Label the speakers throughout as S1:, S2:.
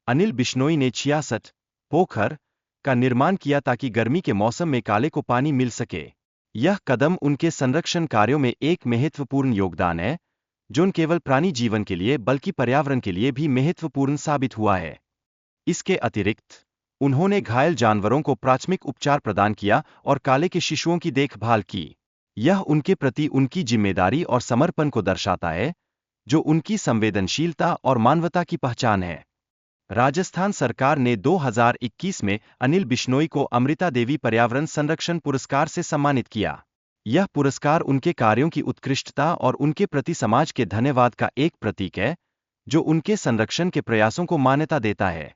S1: अनिल बिश्नोई ने 66 पोखर का निर्माण किया ताकि गर्मी के मौसम में काले को पानी मिल सके। यह कदम उनके संरक्षण कार्यों में एक महत्वपूर्ण योगदान है, जो न केवल प्राणी जीवन के लिए बल्कि पर्यावरण के लिए भी महत्वपूर्ण साबित हुआ है। इसके अतिरिक्त उन्होंने घायल जानवरों को प्राथमिक उपचार प्रदान किया और काले के शिशुओं की देखभाल की। यह उनके प्रति उनकी जिम्मेदारी और समर्पण को दर्शाता है, जो उनकी संवेदनशीलता और मानवता की पहचान है। राजस्थान सरकार ने 2021 में अनिल बिश्नोई को अमृता देवी पर्यावरण संरक्षण पुरस्कार से सम्मानित किया। यह पुरस्कार उनके कार्यों की उत्कृष्टता और उनके प्रति समाज के धन्यवाद का एक प्रतीक है, जो उनके संरक्षण के प्रयासों को मान्यता देता है।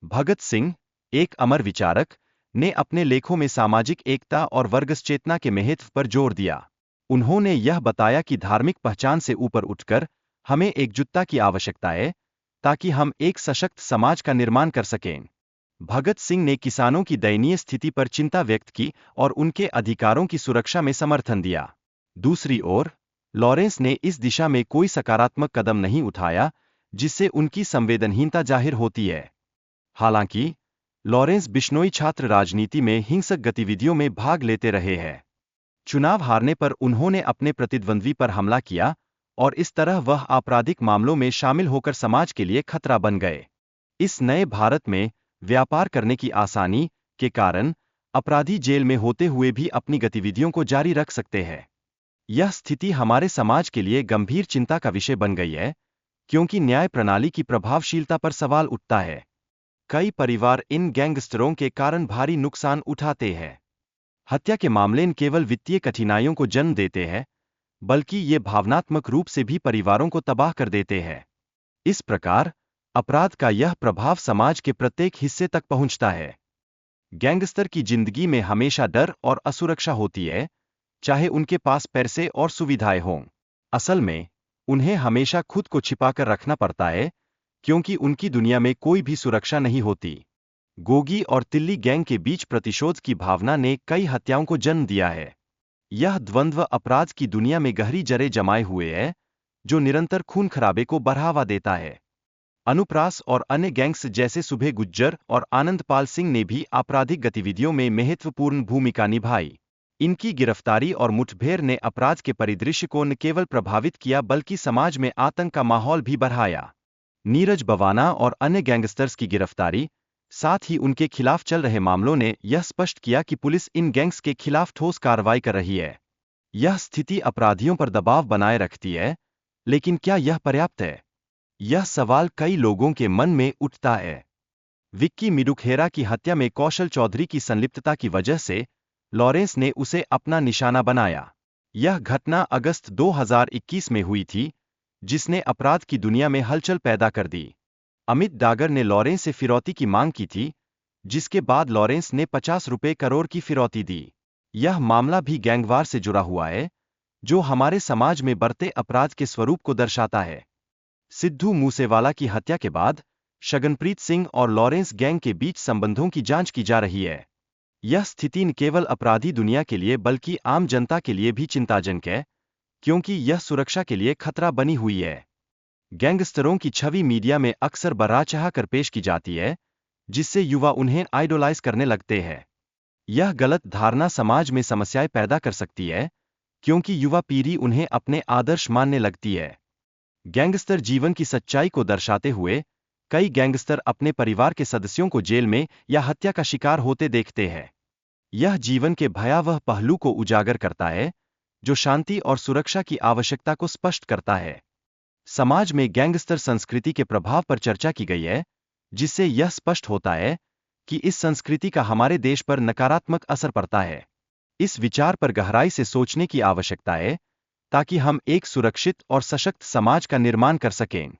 S1: भगत सिंह, एक अमर विचारक, ने अपने लेखों में सामाजिक एकता और वर्गस चेतना के महत्व पर जोर दिया। उन्होंने यह बताया कि धार्मिक पहचान से ऊपर उठकर हमें एकजुटता की आवश्यकता है, ताकि हम एक सशक्त समाज का निर्माण कर सकें। भगत सिंह ने किसानों की दयनीय स्थिति पर चिंता व्यक्त की और उनके अधिकारों की सुरक्षा में समर्थन दिया। दूसरी ओर, लॉरेंस ने इस दिशा में कोई सकारात्मक कदम नहीं उठाया, जिससे उनकी संवेदनहीनता जाहिर होती है। हालांकि, लॉरेंस बिश्नोई छात्र राजनीति में हिंसक गतिविधियों में भाग लेते रहे हैं। चुनाव हारने पर उन्होंने अपने प्रतिद्वंद्वी पर हमला किया और इस तरह वह आपराधिक मामलों में शामिल होकर समाज के लिए खतरा बन गए। इस नए भारत में व्यापार करने की आसानी के कारण अपराधी जेल में होते हुए भी अपनी गतिविधियों को जारी रख सकते हैं। यह स्थिति हमारे समाज के लिए गंभीर चिंता का विषय बन गई है, क्योंकि न्याय प्रणाली की प्रभावशीलता पर सवाल उठता है। कई परिवार इन गैंगस्टरों के कारण भारी नुकसान उठाते हैं। हत्या के मामले न केवल वित्तीय कठिनाइयों को जन्म देते हैं, बल्कि ये भावनात्मक रूप से भी परिवारों को तबाह कर देते हैं। इस प्रकार, अपराध का यह प्रभाव समाज के प्रत्येक हिस्से तक पहुंचता है। गैंगस्टर की जिंदगी में हमेशा डर और असुरक्षा होती है, चाहे उनके पास पैसे और सुविधाएं हों। असल में, उन्हें हमेशा खुद को छिपाकर रखना पड़ता है, क्योंकि उनकी दुनिया में कोई भी सुरक्षा नहीं होती। गोगी और तिल्ली गैंग के बीच प्रतिशोध की भावना ने कई हत्याओं को जन्म दिया है। यह द्वंद्व अपराध की दुनिया में गहरी जड़ें जमाए हुए है, जो निरंतर खून खराबे को बढ़ावा देता है। अनुप्रास और अन्य गैंग्स जैसे सुबह गुज्जर और आनंदपाल सिंह ने भी आपराधिक गतिविधियों में महत्वपूर्ण भूमिका निभाई। इनकी गिरफ्तारी और मुठभेड़ ने अपराध के परिदृश्य को न केवल प्रभावित किया बल्कि समाज में आतंक का माहौल भी बढ़ाया। नीरज बवाना और अन्य गैंगस्टर्स की गिरफ्तारी, साथ ही उनके खिलाफ चल रहे मामलों ने यह स्पष्ट किया कि पुलिस इन गैंग्स के खिलाफ ठोस कार्रवाई कर रही है। यह स्थिति अपराधियों पर दबाव बनाए रखती है, लेकिन क्या यह पर्याप्त है? यह सवाल कई लोगों के मन में उठता है। विक्की मिडुखेरा की हत्या में कौशल चौधरी की संलिप्तता की वजह से लॉरेंस ने उसे अपना निशाना बनाया। यह घटना अगस्त 2021 में हुई थी, जिसने अपराध की दुनिया में हलचल पैदा कर दी। अमित डागर ने लॉरेंस से फिरौती की मांग की थी, जिसके बाद लॉरेंस ने 50 रुपये करोड़ की फिरौती दी। यह मामला भी गैंगवार से जुड़ा हुआ है, जो हमारे समाज में बढ़ते अपराध के स्वरूप को दर्शाता है। सिद्धू मूसेवाला की हत्या के बाद शगनप्रीत सिंह और लॉरेंस गैंग के बीच संबंधों की जांच की जा रही है। यह स्थिति न केवल अपराधी दुनिया के लिए बल्कि आम जनता के लिए भी चिंताजनक है, क्योंकि यह सुरक्षा के लिए खतरा बनी हुई है। गैंगस्टरों की छवि मीडिया में अक्सर बढ़ा चढ़ा कर पेश की जाती है, जिससे युवा उन्हें आइडोलाइज करने लगते हैं। यह गलत धारणा समाज में समस्याएं पैदा कर सकती है, क्योंकि युवा पीढ़ी उन्हें अपने आदर्श मानने लगती है। गैंगस्टर जीवन की सच्चाई को दर्शाते हुए, कई गैंगस्टर अपने परिवार के सदस्यों को जेल में या हत्या का शिकार होते देखते हैं। यह जीवन के भयावह पहलू को उजागर करता है, जो शांति और सुरक्षा की आवश्यकता को स्पष्ट करता है। समाज में गैंगस्टर संस्कृति के प्रभाव पर चर्चा की गई है, जिससे यह स्पष्ट होता है कि इस संस्कृति का हमारे देश पर नकारात्मक असर पड़ता है। इस विचार पर गहराई से सोचने की आवश्यकता है, ताकि हम एक सुरक्षित और सशक्त समाज का निर्माण कर सकें।